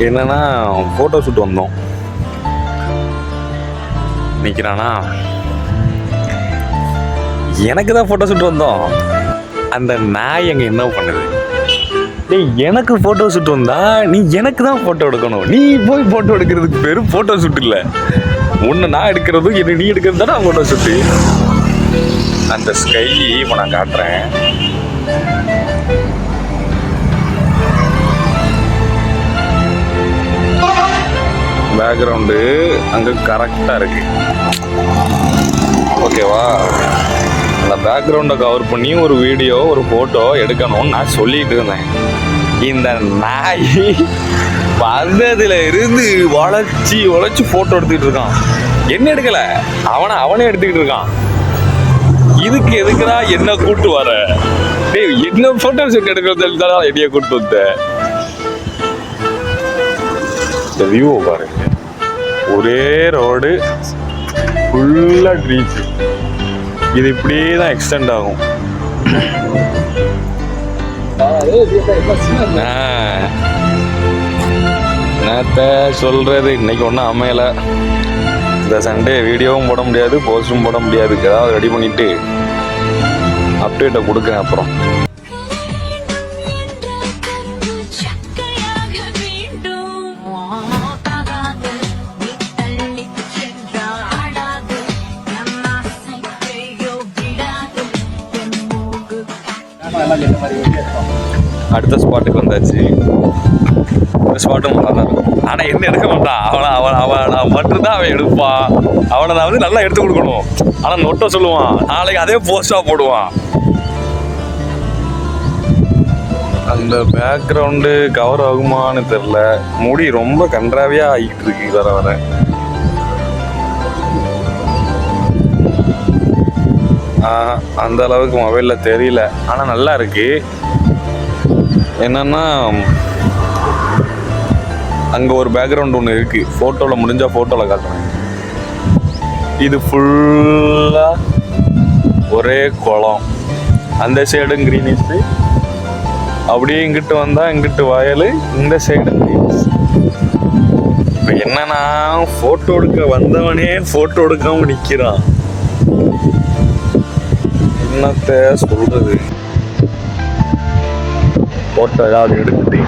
என்னன்னா photo shoot வந்தோம். நிற்கிறானா, எனக்கு தான் ஃபோட்டோ ஷூட் வந்தோம். அந்த நாய் எங்கே என்ன பண்ணுது? நீ எனக்கு ஃபோட்டோ ஷூட் வந்தா நீ எனக்கு தான் ஃபோட்டோ எடுக்கணும். நீ போய் ஃபோட்டோ எடுக்கிறதுக்கு பேர் ஃபோட்டோ ஷூட் இல்லை. ஒன்று நான் எடுக்கிறதும் என்ன நீ எடுக்கிறது தானே ஃபோட்டோ ஷூட்டு. அந்த ஸ்கை இப்போ நான் காட்டுறேன். பேக்ரவுண்டு அங்கே கரெக்டாக இருக்கு. ஓகேவா? அந்த பேக்ரவுண்டை கவர் பண்ணி ஒரு வீடியோ ஒரு ஃபோட்டோ எடுக்கணும்னு நான் சொல்லிட்டு இருந்தேன். இந்த நாய் வந்ததுல இருந்து உழைச்சி ஃபோட்டோ எடுத்துக்கிட்டு இருக்கான். என்ன எடுக்கலை, அவனே எடுத்துக்கிட்டு இருக்கான். இதுக்கு எதுக்குடா என்ன கூட்டு வர? டேய், என்ன ஃபோட்டோ ஷூட் எடுக்கிறது தான் என்னைய கூட்டு வந்த. இந்த வியூவை பாருங்க, ஒரே ரோடு ஃபுல்லாக ட்ரீஸ். இது இப்படியே தான் எக்ஸ்டெண்ட் ஆகும். என்னத்த சொல்றது, இன்னைக்கு ஒன்றும் அமையலை. இந்த சண்டே வீடியோவும் போட முடியாது, போஸ்டும் போட முடியாது. ஏதாவது ரெடி பண்ணிட்டு அப்டேட்டை கொடுக்குறேன் அப்புறம். அடுத்த ஸ்பாட்டுக்கு வந்தாச்சு. இந்த ஸ்பாட்டும் நல்லா தான் இருக்கும். ஆனால் என்ன எடுக்க மாட்டான். அவன் மட்டும்தான் அவன் எடுப்பான். அவனை நான் வந்து நல்லா எடுத்து கொடுக்கணும். ஆனால் நொட்டை சொல்லுவான், நாளைக்கு அதே போஸ்டாக போடுவான். அந்த பேக்ரவுண்டு கவர் ஆகுமான்னு தெரில. முடி ரொம்ப கன்றாவியாக ஆகிட்டு இருக்கு வர. அந்த அளவுக்கு மொபைலில் தெரியல, ஆனால் நல்லா இருக்கு. என்னன்னா, அங்கே ஒரு பேக்ரவுண்ட் ஒன்று இருக்குது. ஃபோட்டோவில் முடிஞ்சால் ஃபோட்டோவில் காட்டுறேன். இது ஃபுல்லாக ஒரே குளம். அந்த சைடும் க்ரீனிஷு, அப்படியே இங்கிட்டு வந்தால் இங்கிட்டு வயல், இந்த சைடு க்ரீனிஷ். இப்போ என்னன்னா, ஃபோட்டோ எடுக்க வந்தவனே ஃபோட்டோ எடுக்காமல் நிற்கிறான். என்னத்த சொல்றது? ஃபோட்டோ ஏதாவது எடுத்துட்டு